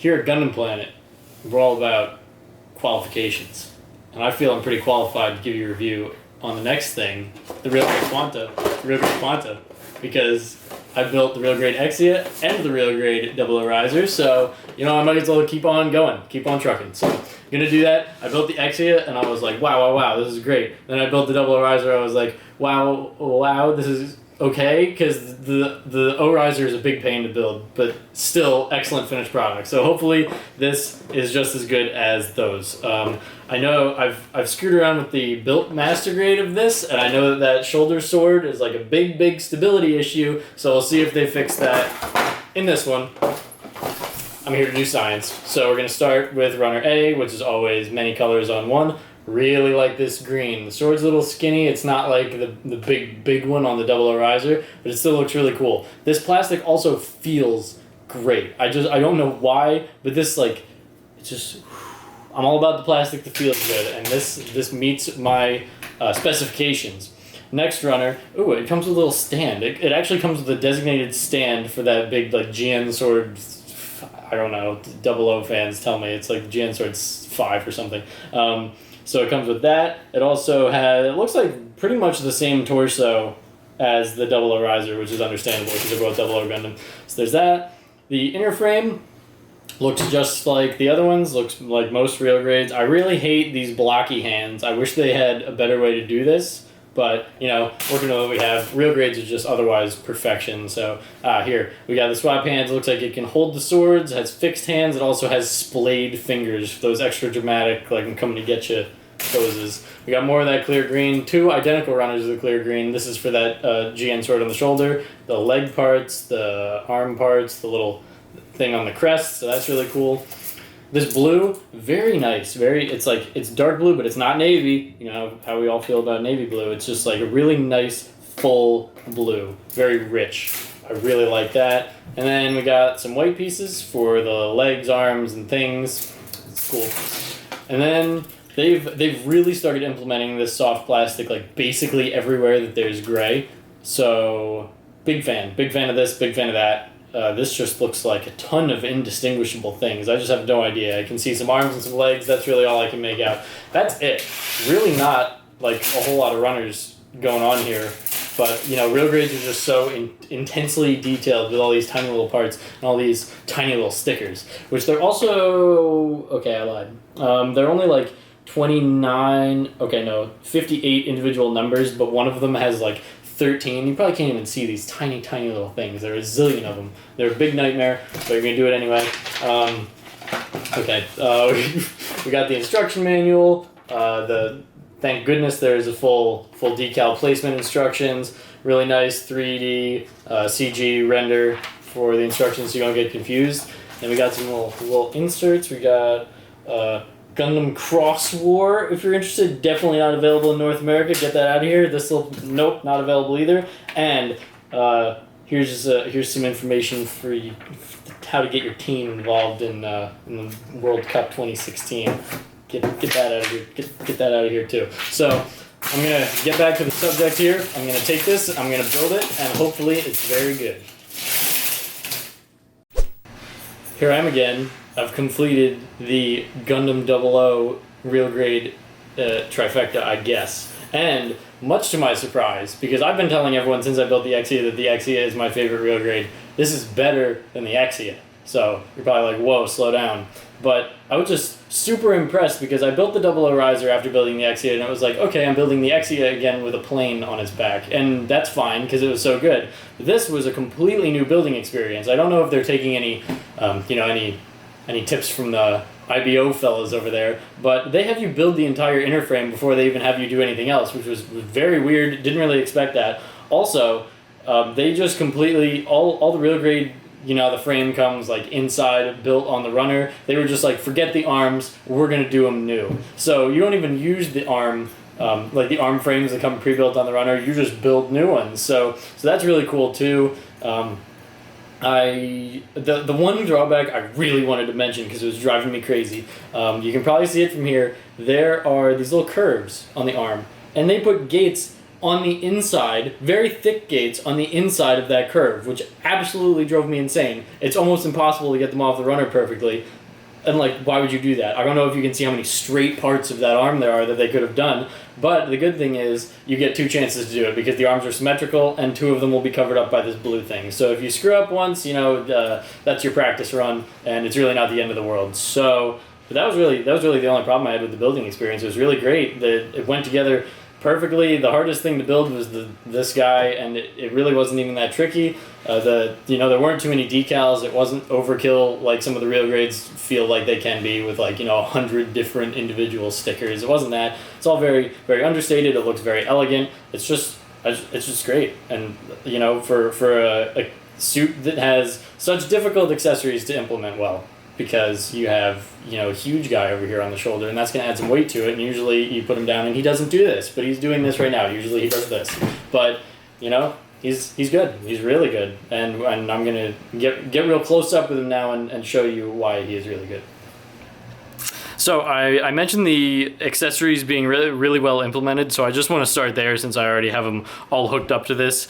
here at Gundam Planet, we're all about qualifications. And I feel I'm pretty qualified to give you a review on the next thing, the real grade Quanta, because I built the real grade Exia and the real grade Double Riser, so I might as well keep on going, keep on trucking. So I'm gonna do that. I built the Exia and I was like, wow, this is great. Then I built the Double Riser. I was like, wow, this is okay, because the O-Riser is a big pain to build, but still excellent finished product. So hopefully this is just as good as those. I know I've screwed around with the built master grade of this, and I know that shoulder sword is like a big stability issue, so we'll see if they fix that in this one. I'm here to do science. So we're going to start with runner A, which is always many colors on one. Really like this green. The sword's a little skinny. It's not like the big one on the Double Riser, but it still looks really cool. This plastic also feels great. I don't know why, but this it's just, I'm all about the plastic that feels good, and this meets my specifications. Next runner, it comes with a little stand. It actually comes with a designated stand for that big GN sword. I don't know, 00 fans tell me it's like GN sword 5 or something. So it comes with that. It also has, it looks like pretty much the same torso as the Double Riser, which is understandable because they're both Double Gundam. So there's that. The inner frame looks just like the other ones, looks like most real grades. I really hate these blocky hands. I wish they had a better way to do this, but working with what we have, real grades are just otherwise perfection. So here, we got the swap hands. It looks like it can hold the swords, it has fixed hands, it also has splayed fingers, those extra dramatic, like I'm coming to get you poses. We got more of that clear green, 2 identical runners of the clear green. This is for that GN sword on the shoulder, the leg parts, the arm parts, the little thing on the crest, so that's really cool. This blue, very nice. It's dark blue, but it's not navy. You know how we all feel about navy blue. It's just like a really nice, full blue. Very rich. I really like that. And then we got some white pieces for the legs, arms, and things. It's cool. And then they've really started implementing this soft plastic basically everywhere that there's gray. So big fan of this, big fan of that. This just looks like a ton of indistinguishable things. I just have no idea. I can see some arms and some legs. That's really all I can make out. That's it. Really not a whole lot of runners going on here. But, real grades are just so intensely detailed with all these tiny little parts and all these tiny little stickers. Which they're also... Okay, I lied. They're only 29... Okay, no. 58 individual numbers, but one of them has 13. You probably can't even see these tiny little things. There are a zillion of them. They're a big nightmare, but you're going to do it anyway. We got the instruction manual. Thank goodness there's a full decal placement instructions. Really nice 3D CG render for the instructions so you don't get confused. Then we got some little inserts. We got Gundam Cross War, if you're interested. Definitely not available in North America. Get that out of here. Nope, not available either. And here's some information for you, how to get your team involved in the World Cup 2016. Get that out of here. Get that out of here too. So I'm gonna get back to the subject here. I'm gonna take this. I'm gonna build it, and hopefully it's very good. Here I am again. I've completed the Gundam 00 real grade trifecta, I guess. And much to my surprise, because I've been telling everyone since I built the Exia that the Exia is my favorite real grade, this is better than the Exia. So you're probably like, whoa, slow down. But I was just super impressed because I built the 00 Riser after building the Exia, and it was like, okay, I'm building the Exia again with a plane on its back. And that's fine because it was so good. But this was a completely new building experience. I don't know if they're taking any tips from the IBO fellas over there, but they have you build the entire inner frame before they even have you do anything else, which was very weird. Didn't really expect that. Also, they just completely, all the real grade, the frame comes inside, built on the runner. They were just forget the arms, we're going to do them new. So you don't even use the arm, the arm frames that come pre-built on the runner, you just build new ones. So that's really cool too. The one drawback I really wanted to mention because it was driving me crazy, you can probably see it from here, there are these little curves on the arm, and they put gates on the inside, very thick gates on the inside of that curve, which absolutely drove me insane. It's almost impossible to get them off the runner perfectly. And like, why would you do that? I don't know if you can see how many straight parts of that arm there are that they could have done, but the good thing is you get 2 chances to do it because the arms are symmetrical and 2 of them will be covered up by this blue thing. So if you screw up once, that's your practice run, and it's really not the end of the world. So but that was really the only problem I had with the building experience. It was really great. It went together perfectly. The hardest thing to build was this guy, and it really wasn't even that tricky. There weren't too many decals. It wasn't overkill like some of the real grades feel like they can be with 100 different individual stickers. It wasn't that. It's all very, very understated. It looks very elegant. It's just great. And for a suit that has such difficult accessories to implement well, because you have a huge guy over here on the shoulder, and that's going to add some weight to it, and usually you put him down and he doesn't do this, but he's doing this right now. Usually he does this, but he's good. He's really good, and I'm going to get real close up with him now and show you why he is really good. So I mentioned the accessories being really, really well implemented, so I just want to start there since I already have them all hooked up to this.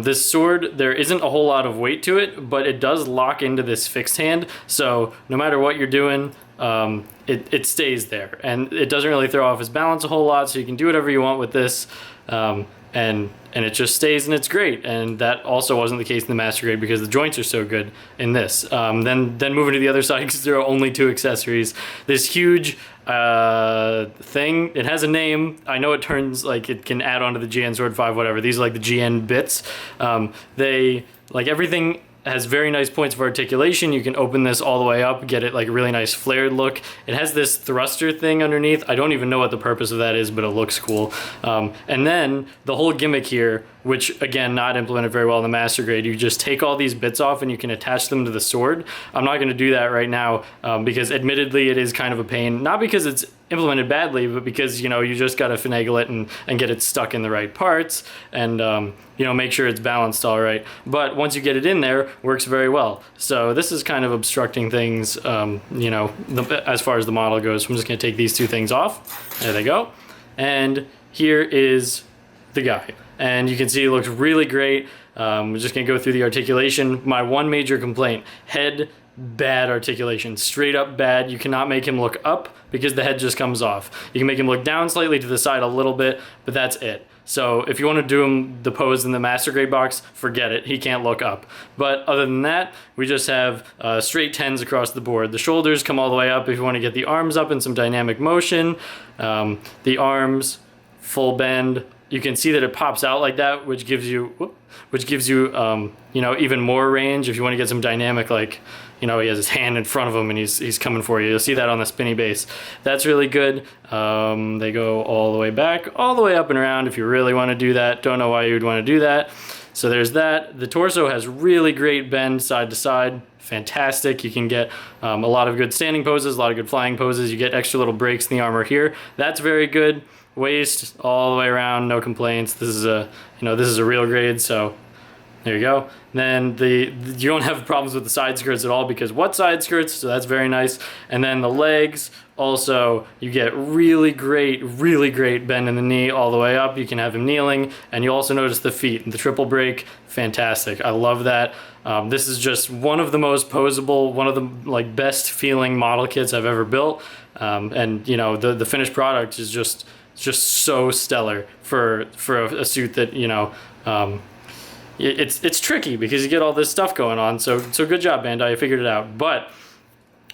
This sword, there isn't a whole lot of weight to it, but it does lock into this fixed hand, so no matter what you're doing, it stays there. And it doesn't really throw off his balance a whole lot, so you can do whatever you want with this. And it just stays, and it's great. And that also wasn't the case in the Master Grade because the joints are so good in this. Then moving to the other side, because there are only 2 accessories. This huge thing, it has a name. I know it turns, it can add on to the GN Sword 5, whatever. These are like the GN bits. Everything has very nice points of articulation. You can open this all the way up, get it a really nice flared look. It has this thruster thing underneath. I don't even know what the purpose of that is, but it looks cool. And then the whole gimmick here, which again, not implemented very well in the Master Grade, you just take all these bits off and you can attach them to the sword. I'm not going to do that right now because admittedly it is kind of a pain. Not because it's implemented badly, but because you just got to finagle it and get it stuck in the right parts and make sure it's balanced all right. But once you get it in there, works very well. So this is kind of obstructing things as far as the model goes. I'm just going to take these 2 things off. There they go. And here is the guy. And you can see it looks really great. We're just going to go through the articulation. My one major complaint, head, bad articulation, straight up bad. You cannot make him look up because the head just comes off. You can make him look down slightly to the side a little bit, but that's it. So if you want to do him the pose in the Master Grade box, forget it. He can't look up. But other than that, we just have straight 10s across the board. The shoulders come all the way up if you want to get the arms up in some dynamic motion. The arms, full bend. You can see that it pops out like that, which gives you even more range if you want to get some dynamic, he has his hand in front of him and he's coming for you. You'll see that on the spinny base. That's really good. They go all the way back, all the way up and around if you really want to do that. Don't know why you would want to do that. So there's that. The torso has really great bend side to side. Fantastic. You can get a lot of good standing poses, a lot of good flying poses. You get extra little breaks in the armor here. That's very good. Waist all the way around, no complaints. This is a real grade, so there you go. Then you don't have problems with the side skirts at all because what side skirts, so that's very nice. And then the legs, also you get really great bend in the knee all the way up. You can have him kneeling, and you also notice the feet, the triple break, fantastic. I love that. This is just one of the most posable, one of the best feeling model kits I've ever built. And the finished product is just so stellar for a suit that it's tricky because you get all this stuff going on. So good job, Bandai. You figured it out. But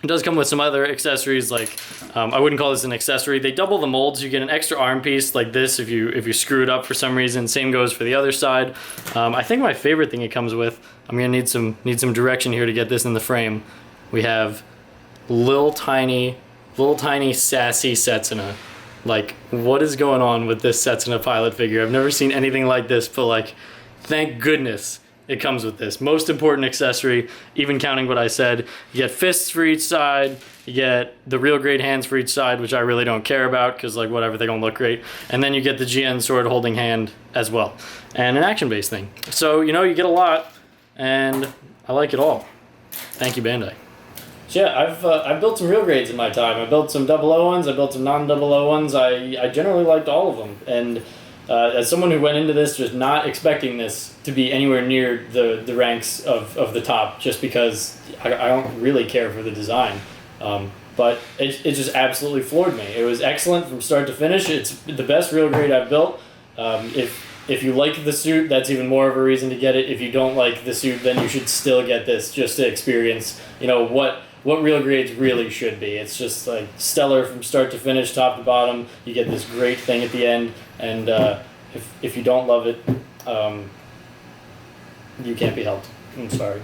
it does come with some other accessories. I wouldn't call this an accessory. They double the molds. You get an extra arm piece like this if you screw it up for some reason. Same goes for the other side. I think my favorite thing it comes with. I'm gonna need some direction here to get this in the frame. We have little tiny sassy Setsuna. What is going on with this Setsuna pilot figure? I've never seen anything like this, but thank goodness it comes with this. Most important accessory, even counting what I said. You get fists for each side, you get the real great hands for each side, which I really don't care about because whatever, they don't look great. And then you get the GN sword holding hand as well. And an action-based thing. So, you get a lot, and I like it all. Thank you, Bandai. So yeah, I've built some real grades in my time. I built some 00 ones, I built some non-00 ones. I generally liked all of them, and as someone who went into this just not expecting this to be anywhere near the ranks of the top, just because I don't really care for the design. But it just absolutely floored me. It was excellent from start to finish. It's the best real grade I've built. If you like the suit, that's even more of a reason to get it. If you don't like the suit, then you should still get this just to experience, what real grades really should be. It's just like stellar from start to finish, top to bottom. You get this great thing at the end, and if you don't love it, you can't be helped. I'm sorry.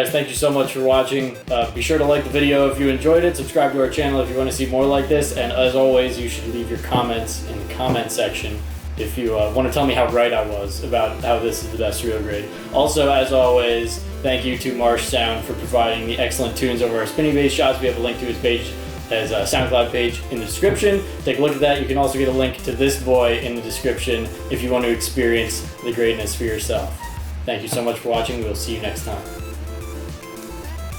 Thank you so much for watching. Be sure to like the video if you enjoyed it, subscribe to our channel if you want to see more like this, and as always, you should leave your comments in the comment section if you want to tell me how right I was about how this is the best real grade. Also, as always, thank you to Marsh Sound for providing the excellent tunes over our spinning bass shots. We have a link to his page, his SoundCloud page in the description. Take a look at that. You can also get a link to this boy in the description if you want to experience the greatness for yourself. Thank you so much for watching. We'll see you next time.